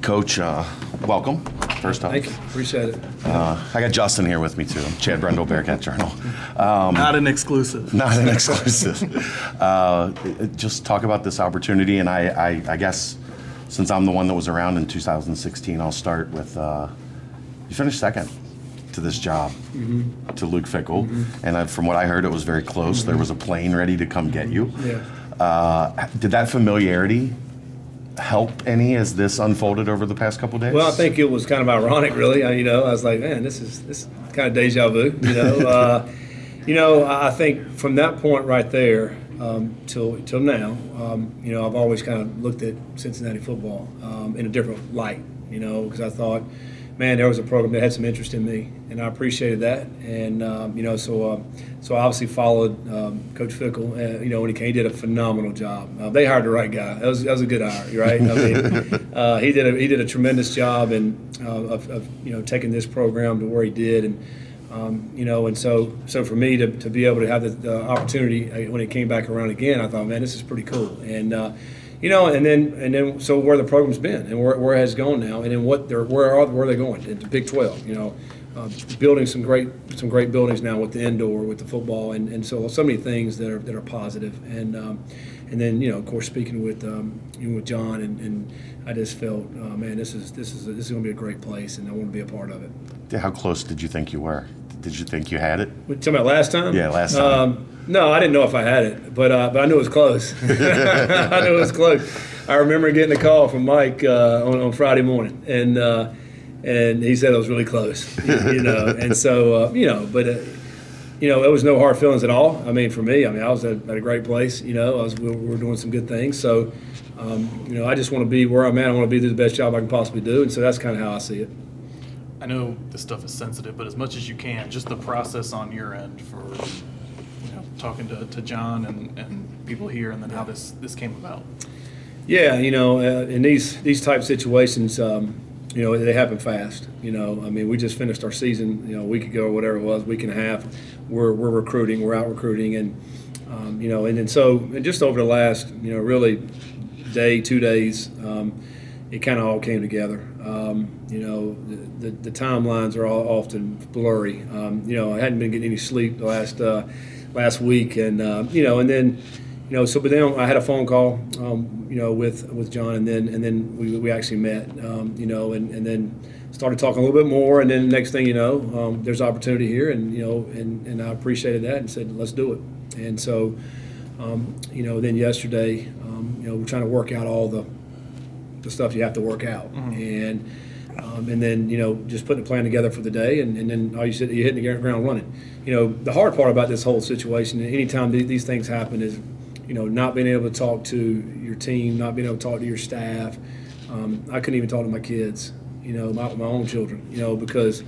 Coach, welcome. First off. Thank you. Appreciate it. I got Justin here with me too. Chad Brendel, Bearcat Journal. Not an exclusive. Not an exclusive. Just talk about this opportunity, and I guess since I'm the one that was around in 2016, I'll start with you finished second to this job, to Luke Fickell, and from what I heard, it was very close. There was a plane ready to come get you. Yeah. Did that familiarity help any as this unfolded over the past couple of days? Well, I think it was kind of ironic, really. I was like, man, this is kind of deja vu. I think from that point right there till now, I've always kind of looked at Cincinnati football in a different light. Because I thought, man, there was a program that had some interest in me, and I appreciated that. And so I obviously followed Coach Fickell. When he came, he did a phenomenal job. They hired the right guy. That was a good hire, right? He did a tremendous job of taking this program to where he did, and so for me to be able to have the opportunity when it came back around again, I thought, man, this is pretty cool. And and then so where the program's been and where it has gone now, and then where are they going into Big 12? Building some great buildings now with the indoor, with the football, and so many things that are positive. And then of course speaking with John, and I just felt, man, this is going to be a great place, and I want to be a part of it. How close did you think you were? Did you think you had it? We're talking about last time? Yeah, last time. No, I didn't know if I had it, but I knew it was close. I knew it was close. I remember getting a call from Mike on Friday morning, and he said it was really close. And so but it was no hard feelings at all. I mean, for me, I was at a great place. We were doing some good things. So I just want to be where I'm at. I want to do the best job I can possibly do, and so that's kind of how I see it. I know this stuff is sensitive, but as much as you can, just the process on your end for talking to John and people here, and then how this came about. Yeah, in these type situations, they happen fast. We just finished our season, a week ago or whatever it was, week and a half. We're recruiting, we're out recruiting, and so just over the last, really day, 2 days, it kind of all came together. The timelines are all often blurry. I hadn't been getting any sleep the last week, and then but then I had a phone call, with John, and then we actually met, and then started talking a little bit more, and then next thing there's opportunity here, and I appreciated that and said, let's do it. And so, then yesterday, we're trying to work out all the stuff you have to work out, and then just putting a plan together for the day, and then all you're hitting the ground running. The hard part about this whole situation, anytime these things happen, is not being able to talk to your team, not being able to talk to your staff. I couldn't even talk to my kids, my own children, because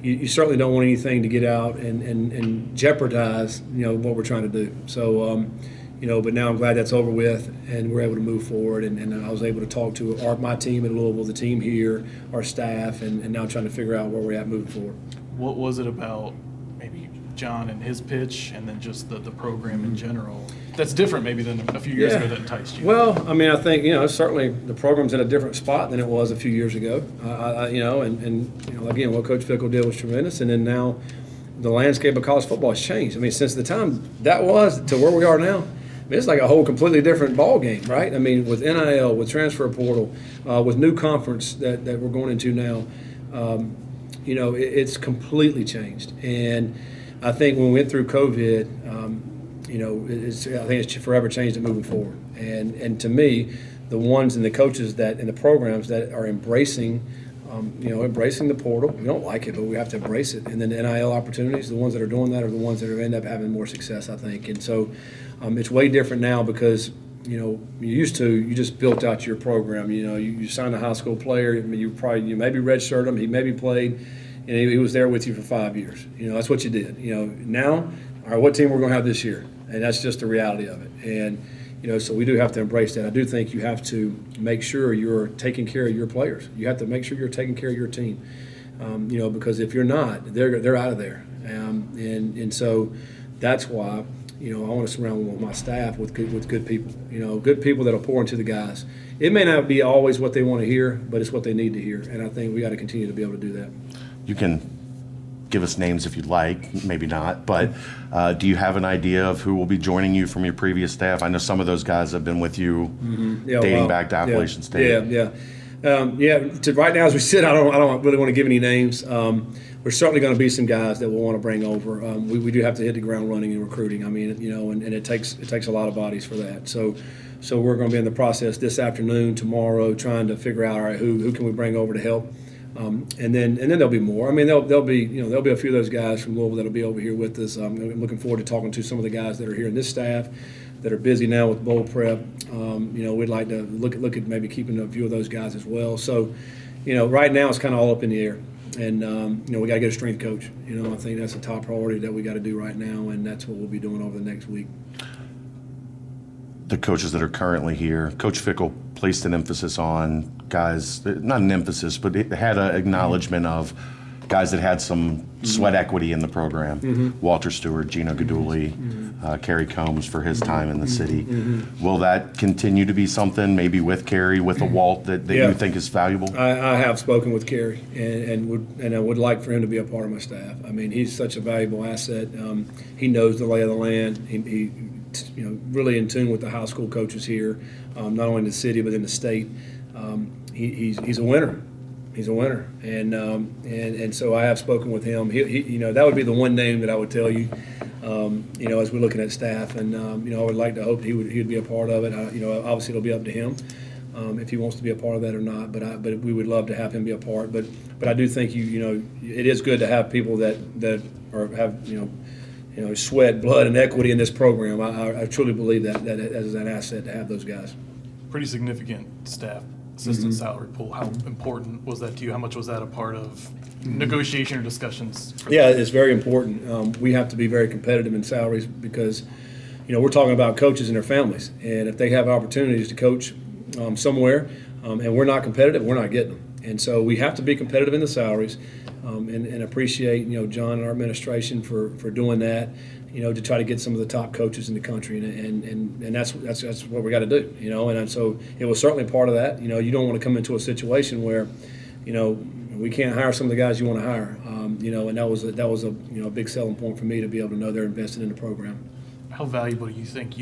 you certainly don't want anything to get out and jeopardize what we're trying to do. So but now I'm glad that's over with, and we're able to move forward, and I was able to talk to my team in Louisville, the team here, our staff, and now trying to figure out where we're at moving forward. What was it about maybe John and his pitch, and then just the program in general, that's different maybe than a few years ago that enticed you? Well, I think certainly the program's in a different spot than it was a few years ago. Again, what Coach Fickell did was tremendous, and then now the landscape of college football has changed. Since the time that was to where we are now, it's like a whole completely different ball game, right? With NIL, with transfer portal, with new conference that we're going into now, it's completely changed. And I think when we went through COVID, I think it's forever changed it moving forward. And to me, the ones and the coaches that and the programs that are embracing the portal, we don't like it, but we have to embrace it. And then the NIL opportunities, the ones that are doing that are the ones that end up having more success, I think. And so it's way different now because you just built out your program. You signed a high school player. You maybe redshirted him. He maybe played, and he was there with you for 5 years. That's what you did. Now, all right, what team we're going to have this year? And that's just the reality of it. And so we do have to embrace that. I do think you have to make sure you're taking care of your players. You have to make sure you're taking care of your team. Because if you're not, they're out of there. And so that's why I want to surround my staff with good people. Good people that'll pour into the guys. It may not be always what they want to hear, but it's what they need to hear, and I think we got to continue to be able to do that. You can give us names if you'd like, maybe not, but do you have an idea of who will be joining you from your previous staff? I know some of those guys have been with you dating back to Appalachian State. Yeah. Right now, as we sit, I don't really want to give any names. There's certainly going to be some guys that we'll want to bring over. We do have to hit the ground running in recruiting. I mean, and it takes a lot of bodies for that. So we're going to be in the process this afternoon, tomorrow, trying to figure out, all right, who can we bring over to help. And then there'll be more. I mean, there'll be a few of those guys from Louisville that'll be over here with us. I'm looking forward to talking to some of the guys that are here in this staff that are busy now with bowl prep. We'd like to look at maybe keeping a few of those guys as well. So, right now it's kind of all up in the air, and we got to get a strength coach. I think that's the top priority that we got to do right now, and that's what we'll be doing over the next week. The coaches that are currently here, Coach Fickle placed an emphasis on guys, not an emphasis, but it had an acknowledgement of guys that had some sweat equity in the program. Walter Stewart, Gino Gaduli, Kerry Combs for his time in the city. Will that continue to be something, maybe with Kerry, with a Walt, that you think is valuable? I have spoken with Kerry, and I would like for him to be a part of my staff. I mean, he's such a valuable asset. He knows the lay of the land. He really in tune with the high school coaches here, not only in the city but in the state. He's a winner. He's a winner, and so I have spoken with him. He that would be the one name that I would tell you, as we're looking at staff, and I would like to hope he would be a part of it. Obviously it'll be up to him if he wants to be a part of that or not. But we would love to have him be a part. But I do think it is good to have people that have sweat, blood, and equity in this program. I truly believe that is an asset to have those guys. Pretty significant staff assistant salary pool. How important was that to you? How much was that a part of negotiation or discussions? Yeah, it's very important. We have to be very competitive in salaries because, we're talking about coaches and their families. And if they have opportunities to coach somewhere and we're not competitive, we're not getting them. And so we have to be competitive in the salaries and appreciate, John and our administration for doing that, to try to get some of the top coaches in the country. And that's what we got to do, And so it was certainly part of that. You don't want to come into a situation where, we can't hire some of the guys you want to hire. And that was a big selling point for me to be able to know they're invested in the program. How valuable do you think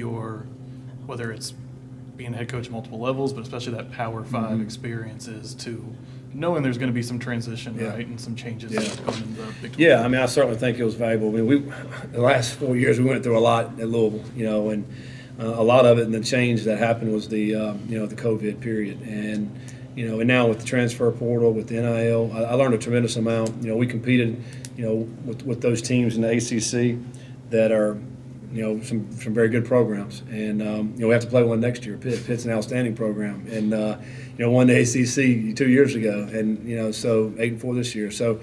whether it's being a head coach at multiple levels, but especially that Power 5 experience is to knowing there's going to be some transition, right, and some changes going in the Big 12? Yeah, I mean, I certainly think it was valuable. I mean, the last 4 years we went through a lot at Louisville, and a lot of it and the change that happened was the COVID period, and now with the transfer portal, with the NIL, I learned a tremendous amount. We competed, with those teams in the ACC that are some very good programs, and we have to play one next year. Pitt's an outstanding program, and won the ACC 2 years ago, and so 8-4 this year. So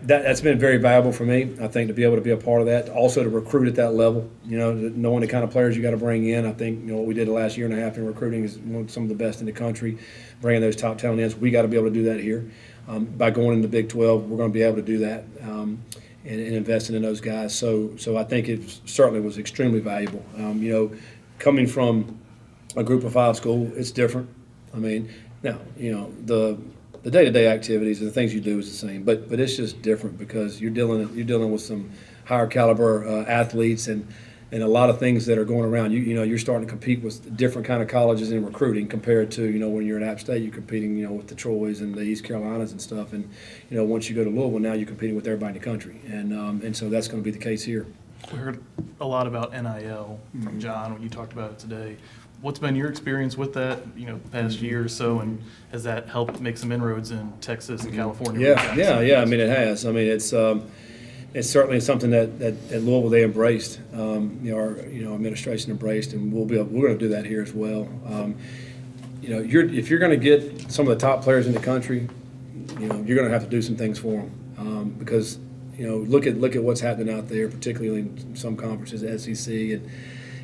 that's been very valuable for me. I think to be able to be a part of that, also to recruit at that level. Knowing the kind of players you got to bring in. I think what we did the last year and a half in recruiting is some of the best in the country. Bringing those top talent in, we got to be able to do that here. By going into the Big 12, we're going to be able to do that. And investing in those guys. So I think it certainly was extremely valuable. Coming from a Group of 5 school, it's different. I mean, now, the day-to-day activities and the things you do is the same, but it's just different because you're dealing with some higher caliber athletes and a lot of things that are going around. You're starting to compete with different kind of colleges in recruiting compared to when you're at App State, you're competing with the Troys and the East Carolinas and stuff. And once you go to Louisville, now you're competing with everybody in the country, and so that's going to be the case here. We heard a lot about NIL from John when you talked about it today. What's been your experience with that, the past year or so, and has that helped make some inroads in Texas and California? Yeah. I mean, it has. I mean, it's certainly something that at Louisville they embraced. Our administration embraced, and we're going to do that here as well. If you're going to get some of the top players in the country, you're going to have to do some things for them because look at what's happening out there, particularly in some conferences, SEC, and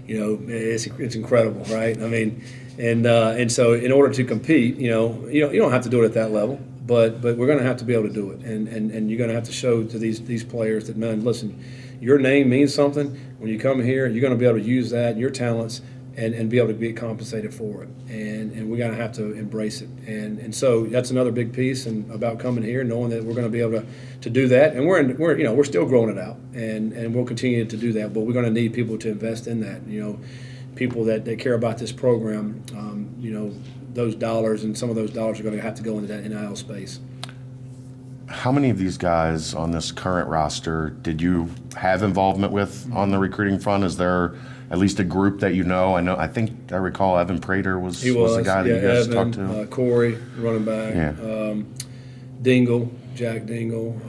it's incredible, right? I mean, and so in order to compete, you don't have to do it at that level. But we're going to have to be able to do it, and you're going to have to show to these players that, man, listen, your name means something. When you come here, you're going to be able to use that, your talents, and be able to be compensated for it. And we're going to have to embrace it. And so that's another big piece and about coming here, knowing that we're going to be able to do that. And we're still growing it out, and we'll continue to do that. But we're going to need people to invest in that. People that care about this program. Those dollars, and some of those dollars are going to have to go into that NIL space. How many of these guys on this current roster did you have involvement with on the recruiting front? Is there at least a group that you know? I think I recall Evan Prater was the guy that you guys Evan, talked to. Corey, running back. Yeah. Jack Dingle.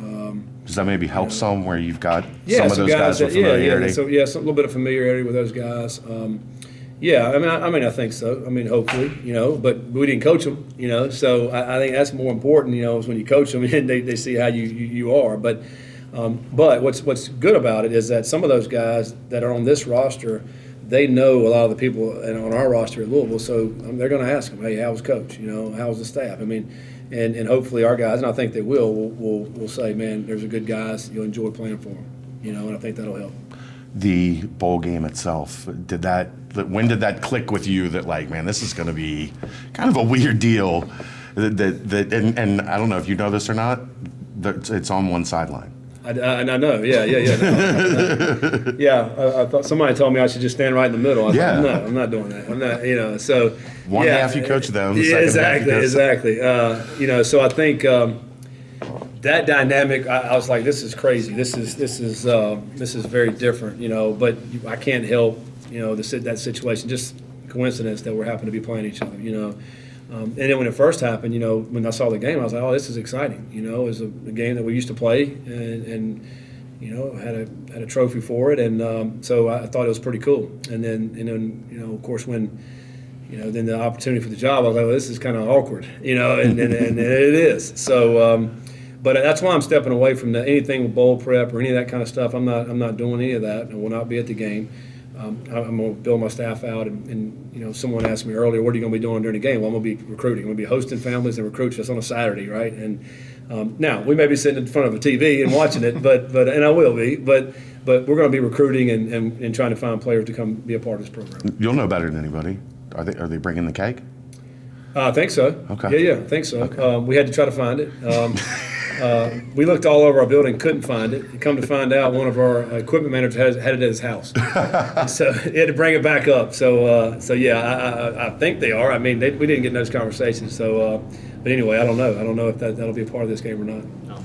Does that maybe help some where you've got Yeah, some of those guys with familiarity? So a little bit of familiarity with those guys. I think so. Hopefully, but we didn't coach them, So I think that's more important, is when you coach them and they see how you are. But what's good about it is that some of those guys that are on this roster, they know a lot of the people on our roster at Louisville, so they're going to ask them, hey, how was coach? How was the staff? And hopefully our guys, and I think they will say, man, there's a good guys. You'll enjoy playing for them, and I think that'll help. The bowl game itself, when did that click with you that, like, man, this is going to be kind of a weird deal? And I don't know if you know this or not, it's on one sideline. I know, yeah. I thought somebody told me I should just stand right in the middle. I thought, no, I'm not doing that. I'm not, so. One half you coach them, the second exactly. So I think that dynamic, I was like, this is crazy. This is very different, but I can't help, that situation, just coincidence that we're happen to be playing each other, and then when it first happened, when I saw the game, I was like, oh, this is exciting. It was a game that we used to play and had a trophy for it. And so I thought it was pretty cool. And then of course, when, then the opportunity for the job, I was like, well, this is kind of awkward, and it is. So, but that's why I'm stepping away from anything with bowl prep or any of that kind of stuff. I'm not doing any of that. I will not be at the game. I'm going to build my staff out, and someone asked me earlier, what are you going to be doing during the game? Well, I'm going to be recruiting. I'm going to be hosting families and recruits just on a Saturday, right? And now we may be sitting in front of a TV and watching it, but and I will be, but we're going to be recruiting and trying to find players to come be a part of this program. You'll know better than anybody. Are they bringing the cake? I think so. Okay. Yeah, I think so. Okay. We had to try to find it. We looked all over our building, couldn't find it. Come to find out, one of our equipment managers had it at his house, so he had to bring it back up. So I think they are. We didn't get in those conversations. So, but anyway, I don't know. I don't know if that'll be a part of this game or not. No.